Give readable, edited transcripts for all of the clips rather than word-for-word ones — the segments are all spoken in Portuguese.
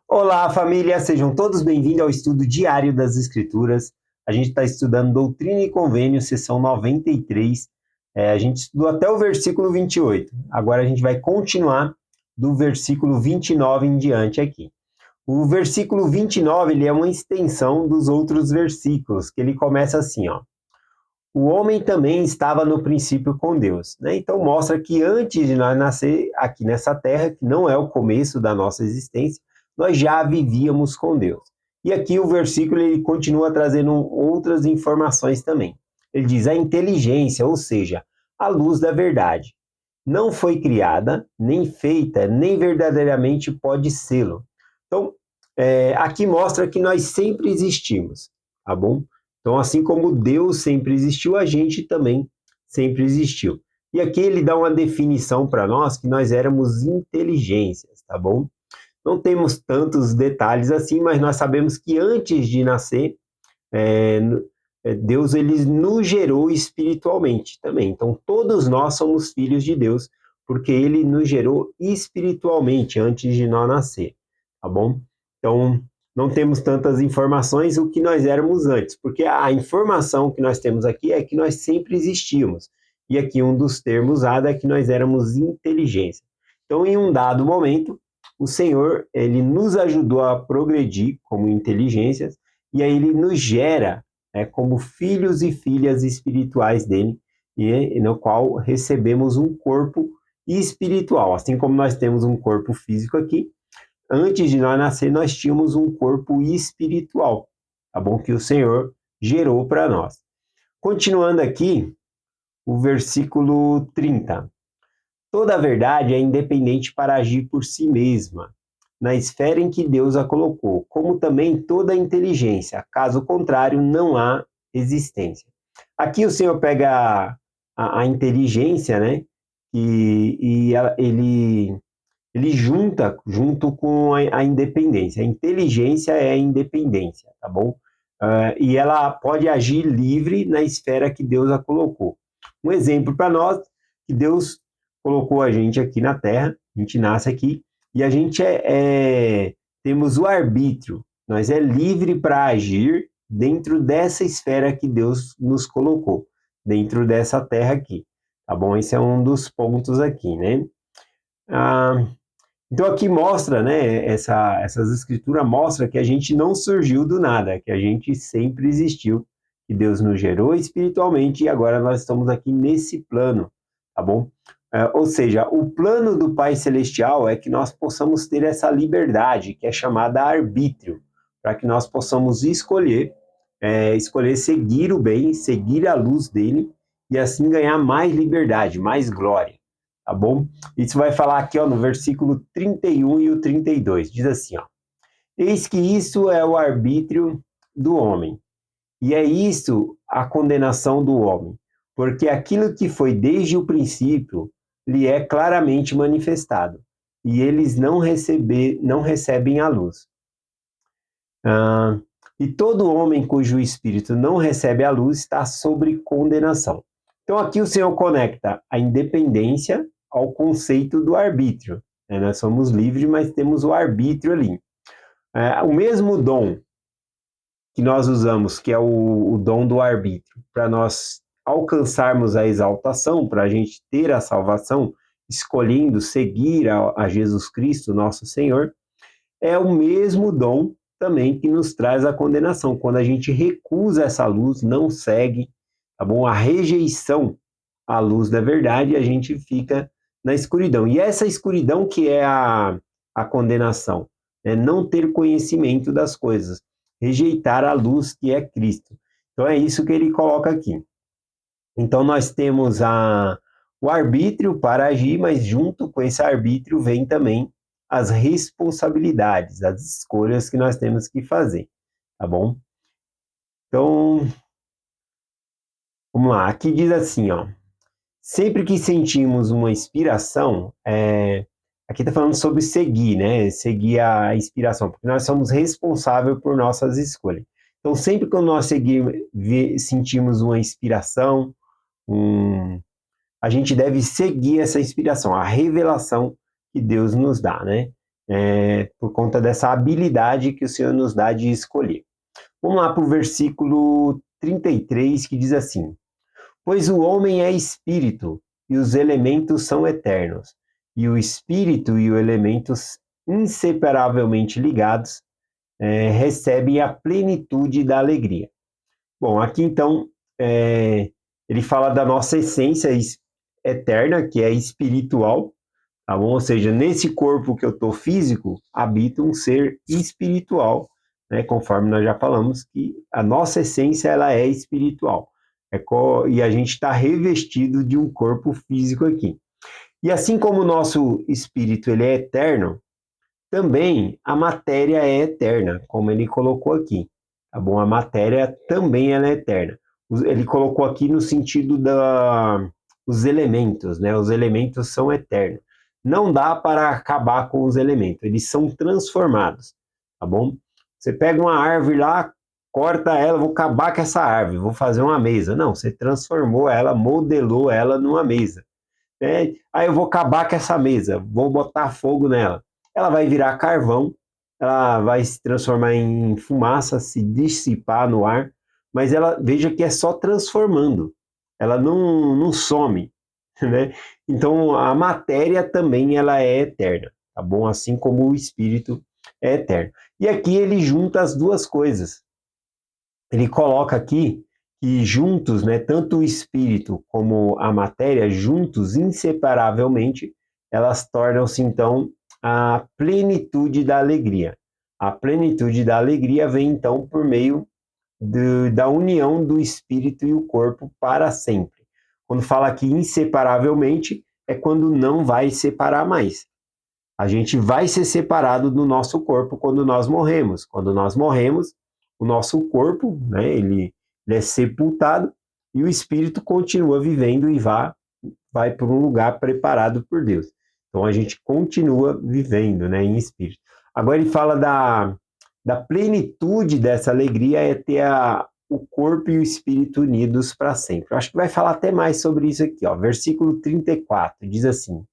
Olá, família! Sejam todos bem-vindos ao estudo diário das Escrituras. A gente está estudando Doutrina e Convênio, sessão 93. A gente estudou até o versículo 28. Agora a gente vai continuar do versículo 29 em diante aqui. O versículo 29 ele é uma extensão dos outros versículos, que ele começa assim, ó. O homem também estava no princípio com Deus, né? Então mostra que antes de nós nascer aqui nessa terra, que não é o começo da nossa existência, nós já vivíamos com Deus. E aqui o versículo ele continua trazendo outras informações também. Ele diz a inteligência, ou seja, a luz da verdade, não foi criada, nem feita, nem verdadeiramente pode sê-lo. Então, aqui mostra que nós sempre existimos, tá bom? Então, assim como Deus sempre existiu, a gente também sempre existiu. E aqui ele dá uma definição para nós que nós éramos inteligências, tá bom? Não temos tantos detalhes assim, mas nós sabemos que antes de nascer, é, Deus ele nos gerou espiritualmente também. Então, todos nós somos filhos de Deus, porque ele nos gerou espiritualmente antes de nós nascer, tá bom? Então, não temos tantas informações o que nós éramos antes, porque a informação que nós temos aqui é que nós sempre existíamos. E aqui um dos termos usado é que nós éramos inteligência. Então, em um dado momento, o Senhor, ele nos ajudou a progredir como inteligências, e aí ele nos gera como filhos e filhas espirituais dele, e no qual recebemos um corpo espiritual. Assim como nós temos um corpo físico aqui, antes de nós nascer, nós tínhamos um corpo espiritual, tá bom? Que o Senhor gerou para nós. Continuando aqui, o versículo 30. Toda a verdade é independente para agir por si mesma, na esfera em que Deus a colocou, como também toda a inteligência, caso contrário, não há existência. Aqui o Senhor pega a inteligência, né? Ele junta junto com a independência. A inteligência é a independência, tá bom? E ela pode agir livre na esfera que Deus a colocou. Um exemplo para nós, que Deus colocou a gente aqui na Terra, a gente nasce aqui, e a gente temos o arbítrio, nós é livre para agir dentro dessa esfera que Deus nos colocou, dentro dessa Terra aqui, tá bom? Esse é um dos pontos aqui, né? Então aqui mostra, né, essas escrituras mostram que a gente não surgiu do nada, que a gente sempre existiu, que Deus nos gerou espiritualmente e agora nós estamos aqui nesse plano, tá bom? Ou seja, o plano do Pai Celestial é que nós possamos ter essa liberdade, que é chamada arbítrio, para que nós possamos escolher seguir o bem, seguir a luz dele e assim ganhar mais liberdade, mais glória, tá bom? Isso vai falar aqui ó, no versículo 31 e o 32, diz assim, ó, eis que isso é o arbítrio do homem, e é isso a condenação do homem, porque aquilo que foi desde o princípio lhe é claramente manifestado, e eles não recebem a luz. E todo homem cujo espírito não recebe a luz está sobre condenação. Então aqui o Senhor conecta a independência ao conceito do arbítrio. Nós somos livres, mas temos o arbítrio ali. O mesmo dom que nós usamos, que é o dom do arbítrio, para nós alcançarmos a exaltação, para a gente ter a salvação, escolhendo seguir a Jesus Cristo, nosso Senhor, é o mesmo dom também que nos traz a condenação. Quando a gente recusa essa luz, não segue, tá bom? A rejeição à luz da verdade, a gente fica na escuridão. E essa escuridão que é a condenação, é não ter conhecimento das coisas, rejeitar a luz que é Cristo. Então é isso que ele coloca aqui. Então nós temos o arbítrio para agir, mas junto com esse arbítrio vem também as responsabilidades, as escolhas que nós temos que fazer, tá bom? Então, vamos lá. Aqui diz assim, ó. Sempre que sentimos uma inspiração, aqui está falando sobre seguir, né? Seguir a inspiração, porque nós somos responsáveis por nossas escolhas. Então, sempre que nós sentimos uma inspiração, a gente deve seguir essa inspiração, a revelação que Deus nos dá, né? por conta dessa habilidade que o Senhor nos dá de escolher. Vamos lá para o versículo 33, que diz assim: Pois o homem é espírito, e os elementos são eternos, e o espírito e os elementos inseparavelmente ligados recebem a plenitude da alegria. Bom, aqui então ele fala da nossa essência eterna, que é espiritual, tá bom? Ou seja, nesse corpo que eu estou físico, habita um ser espiritual, né? Conforme nós já falamos, que a nossa essência ela é espiritual. E a gente está revestido de um corpo físico aqui. E assim como o nosso espírito ele é eterno, também a matéria é eterna, como ele colocou aqui, tá bom? A matéria também ela é eterna. Ele colocou aqui no sentido os elementos, né? Os elementos são eternos. Não dá para acabar com os elementos, eles são transformados, tá bom? Você pega uma árvore lá, corta ela, vou acabar com essa árvore, vou fazer uma mesa. Não, você transformou ela, modelou ela numa mesa. Aí eu vou acabar com essa mesa, vou botar fogo nela. Ela vai virar carvão, ela vai se transformar em fumaça, se dissipar no ar, mas ela veja que é só transformando, ela não some, né? Então a matéria também ela é eterna, tá bom? Assim como o espírito é eterno. E aqui ele junta as duas coisas. Ele coloca aqui que juntos, né, tanto o espírito como a matéria, juntos, inseparavelmente, elas tornam-se, então, a plenitude da alegria. A plenitude da alegria vem, então, por meio da união do espírito e o corpo para sempre. Quando fala aqui inseparavelmente, é quando não vai separar mais. A gente vai ser separado do nosso corpo quando nós morremos. Quando nós morremos, o nosso corpo, né, ele é sepultado e o espírito continua vivendo e vai para um lugar preparado por Deus. Então a gente continua vivendo, né, em espírito. Agora ele fala da plenitude dessa alegria é ter o corpo e o espírito unidos para sempre. Eu acho que vai falar até mais sobre isso aqui, ó. Versículo 34 diz assim: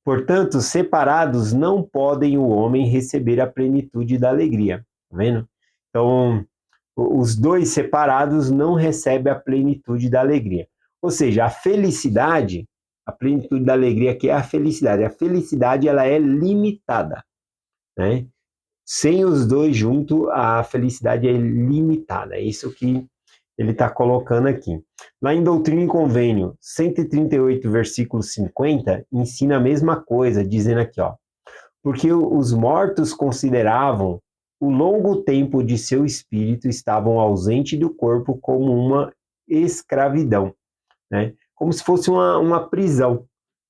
Portanto, separados não podem o homem receber a plenitude da alegria. Tá vendo? Então, os dois separados não recebem a plenitude da alegria. Ou seja, a felicidade, a plenitude da alegria que é a felicidade. A felicidade ela é limitada, né? Sem os dois juntos, a felicidade é limitada. É isso que ele está colocando aqui. Lá em Doutrina e Convênio, 138, versículo 50, ensina a mesma coisa, dizendo aqui, ó, porque os mortos consideravam o longo tempo de seu espírito estavam ausente do corpo como uma escravidão, né? Como se fosse uma prisão,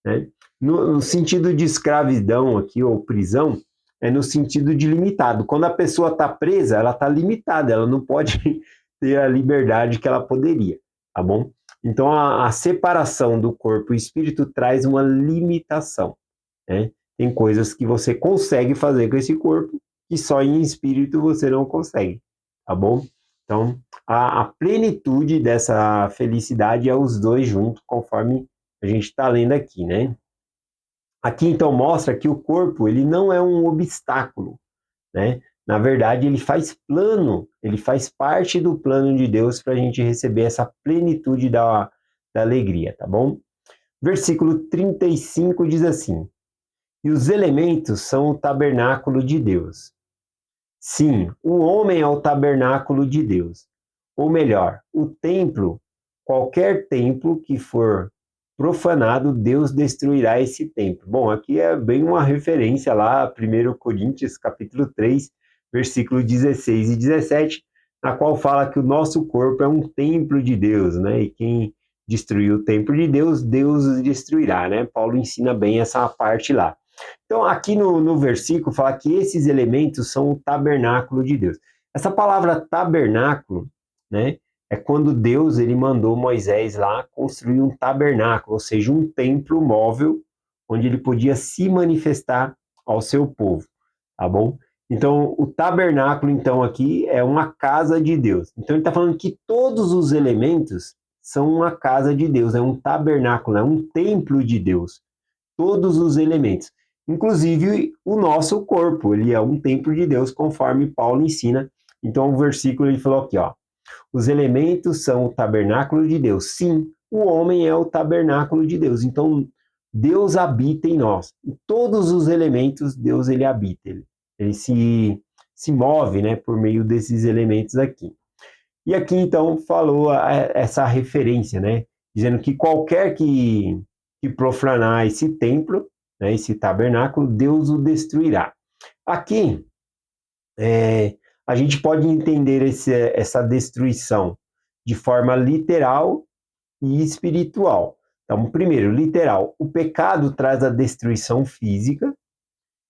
né? No sentido de escravidão aqui, ou prisão, é no sentido de limitado. Quando a pessoa está presa, ela está limitada, ela não pode ter a liberdade que ela poderia, tá bom? Então, a separação do corpo e espírito traz uma limitação, né? Tem coisas que você consegue fazer com esse corpo que só em espírito você não consegue, tá bom? Então, a plenitude dessa felicidade é os dois juntos, conforme a gente está lendo aqui, né? Aqui, então, mostra que o corpo ele não é um obstáculo, né? Na verdade, ele faz parte do plano de Deus para a gente receber essa plenitude da alegria, tá bom? Versículo 35 diz assim: E os elementos são o tabernáculo de Deus. Sim, o homem é o tabernáculo de Deus. Ou melhor, o templo, qualquer templo que for profanado, Deus destruirá esse templo. Bom, aqui é bem uma referência lá, 1 Coríntios, capítulo 3, versículo 16 e 17, na qual fala que o nosso corpo é um templo de Deus, né? E quem destruiu o templo de Deus, Deus os destruirá, né? Paulo ensina bem essa parte lá. Então, aqui no versículo fala que esses elementos são o tabernáculo de Deus. Essa palavra tabernáculo, né, é quando Deus ele mandou Moisés lá construir um tabernáculo, ou seja, um templo móvel onde ele podia se manifestar ao seu povo, tá bom? Então, o tabernáculo, então, aqui é uma casa de Deus. Então, ele está falando que todos os elementos são uma casa de Deus, é um tabernáculo, é um templo de Deus. Todos os elementos. inclusive o nosso corpo, ele é um templo de Deus, conforme Paulo ensina. Então, o versículo ele falou aqui, ó, os elementos são o tabernáculo de Deus. Sim, o homem é o tabernáculo de Deus. Então, Deus habita em nós. Em todos os elementos, Deus ele habita. Ele se move, né, por meio desses elementos aqui. E aqui, então, falou essa referência, né, dizendo que qualquer que profanar esse templo, né, esse tabernáculo, Deus o destruirá. Aqui, a gente pode entender essa destruição de forma literal e espiritual. Então, primeiro, literal, o pecado traz a destruição física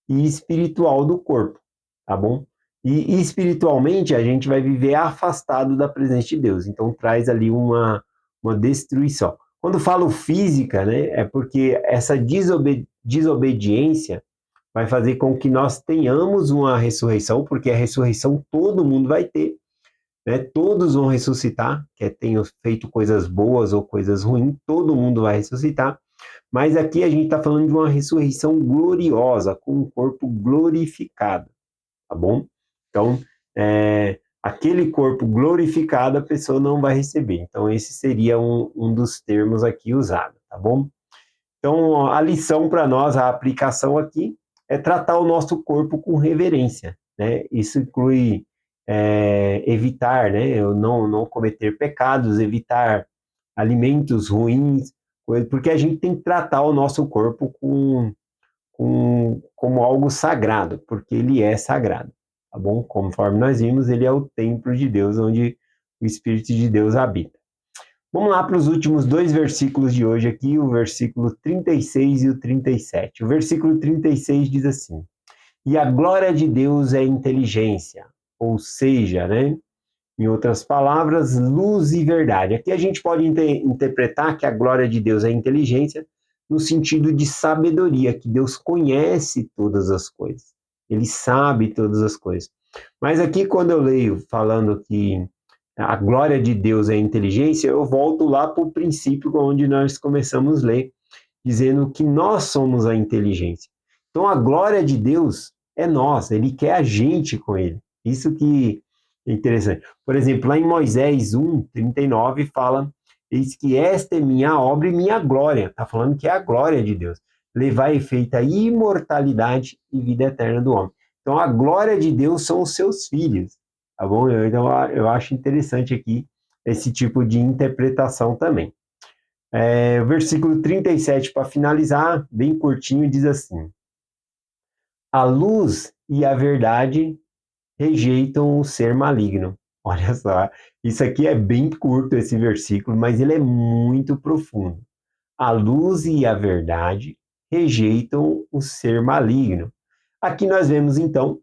e espiritual do corpo, tá bom? E espiritualmente a gente vai viver afastado da presença de Deus, então traz ali uma destruição. Quando falo física, né, é porque essa desobediência vai fazer com que nós tenhamos uma ressurreição, porque a ressurreição todo mundo vai ter, né? Todos vão ressuscitar, quer tenham feito coisas boas ou coisas ruins, todo mundo vai ressuscitar. Mas aqui a gente está falando de uma ressurreição gloriosa, com um corpo glorificado, tá bom? Então, aquele corpo glorificado a pessoa não vai receber. Então, esse seria um dos termos aqui usado, tá bom? Então, a lição para nós, a aplicação aqui, é tratar o nosso corpo com reverência, né? Isso inclui evitar, né? Não cometer pecados, evitar alimentos ruins, porque a gente tem que tratar o nosso corpo como algo sagrado, porque ele é sagrado, tá bom? Conforme nós vimos, ele é o templo de Deus, onde o Espírito de Deus habita. Vamos lá para os últimos dois versículos de hoje aqui, o versículo 36 e o 37. O versículo 36 diz assim: e a glória de Deus é inteligência, ou seja, né, em outras palavras, luz e verdade. Aqui a gente pode interpretar que a glória de Deus é inteligência no sentido de sabedoria, que Deus conhece todas as coisas. Ele sabe todas as coisas. Mas aqui quando eu leio falando que a glória de Deus é inteligência, eu volto lá para o princípio onde nós começamos a ler, dizendo que nós somos a inteligência. Então a glória de Deus é nós, ele quer a gente com ele. Isso que é interessante. Por exemplo, lá em Moisés 1:39 fala: eis que esta é minha obra e minha glória. Está falando que é a glória de Deus. Levar efeito a imortalidade e vida eterna do homem. Então a glória de Deus são os seus filhos. Tá bom? Então eu acho interessante aqui esse tipo de interpretação também. O versículo 37, para finalizar, bem curtinho, diz assim: a luz e a verdade rejeitam o ser maligno. Olha só, isso aqui é bem curto esse versículo, mas ele é muito profundo. A luz e a verdade rejeitam o ser maligno. Aqui nós vemos então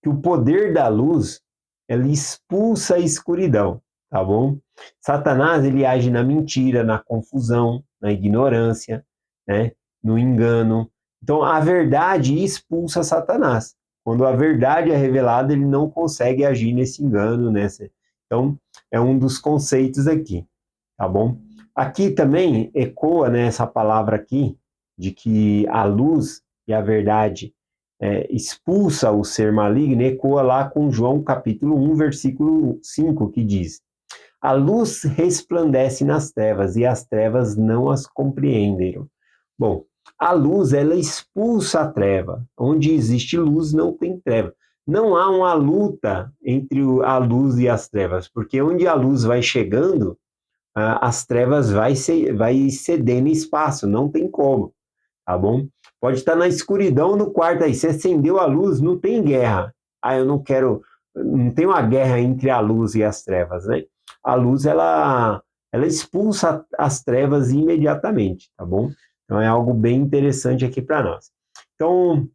que o poder da luz ele expulsa a escuridão, tá bom? Satanás ele age na mentira, na confusão, na ignorância, né? No engano. Então a verdade expulsa Satanás. Quando a verdade é revelada, ele não consegue agir nesse engano, nessa. Então é um dos conceitos aqui, tá bom? Aqui também ecoa, né, essa palavra aqui de que a luz e a verdade expulsa o ser maligno, ecoa lá com João capítulo 1, versículo 5, que diz: a luz resplandece nas trevas e as trevas não as compreenderam. Bom, a luz, ela expulsa a treva. Onde existe luz, não tem treva. Não há uma luta entre a luz e as trevas, porque onde a luz vai chegando, as trevas vai cedendo espaço, não tem como, tá bom? Pode estar na escuridão no quarto aí, você acendeu a luz, não tem guerra. Eu não quero, não tem uma guerra entre a luz e as trevas, né? A luz, ela expulsa as trevas imediatamente, tá bom? Então é algo bem interessante aqui para nós. Então,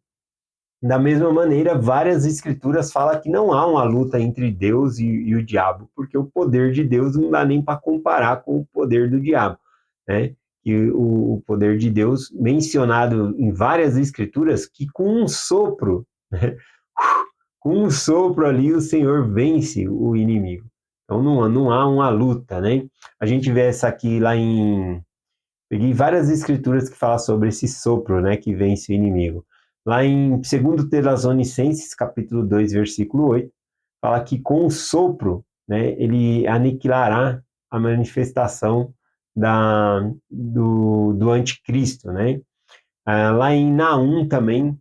da mesma maneira, várias escrituras falam que não há uma luta entre Deus e o diabo, porque o poder de Deus não dá nem para comparar com o poder do diabo, né? E o poder de Deus mencionado em várias escrituras que com um sopro, né? Com um sopro ali o Senhor vence o inimigo. Então não há uma luta, né? A gente vê essa aqui lá em peguei várias escrituras que falam sobre esse sopro, né, que vence o inimigo. Lá em 2 Tessalonicenses, capítulo 2, versículo 8, fala que com o sopro, né, ele aniquilará a manifestação do anticristo, né? Lá em Naum também,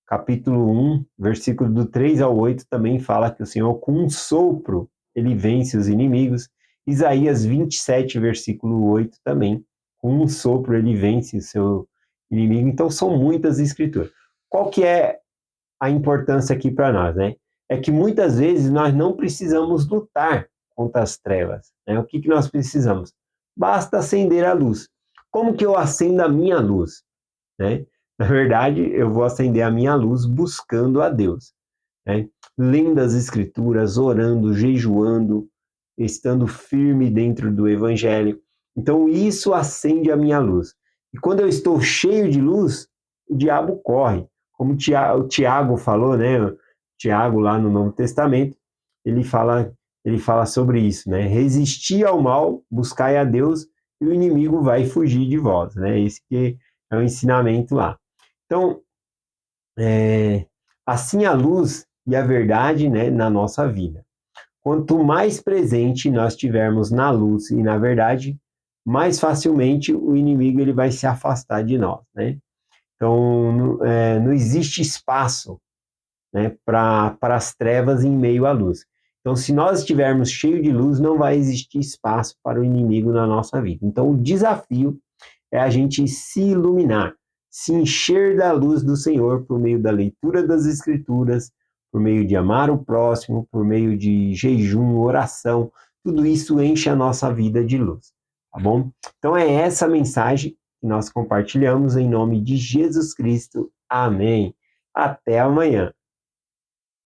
capítulo 1, versículo do 3 ao 8, também fala que o Senhor, com um sopro, ele vence os inimigos. Isaías 27, versículo 8 também, com um sopro ele vence o seu inimigo. Então, são muitas escrituras. Qual que é a importância aqui para nós, né? É que muitas vezes nós não precisamos lutar contra as trevas, né? O que nós precisamos? Basta acender a luz. Como que eu acendo a minha luz, né? Na verdade, eu vou acender a minha luz buscando a Deus, né? Lendo as escrituras, orando, jejuando, estando firme dentro do evangelho. Então, isso acende a minha luz. E quando eu estou cheio de luz, o diabo corre. Como o Tiago falou, né? O Tiago, lá no Novo Testamento, ele fala sobre isso, né? Resistir ao mal, buscai a Deus, e o inimigo vai fugir de vós, né? Esse que é o ensinamento lá. Então, assim a luz e a verdade, né, na nossa vida. Quanto mais presente nós tivermos na luz e na verdade, mais facilmente o inimigo ele vai se afastar de nós, né? Então, não existe espaço, né, para as trevas em meio à luz. Então, se nós estivermos cheios de luz, não vai existir espaço para o inimigo na nossa vida. Então, o desafio é a gente se iluminar, se encher da luz do Senhor por meio da leitura das Escrituras, por meio de amar o próximo, por meio de jejum, oração, tudo isso enche a nossa vida de luz, tá bom? Então é essa mensagem que nós compartilhamos em nome de Jesus Cristo. Amém. Até amanhã.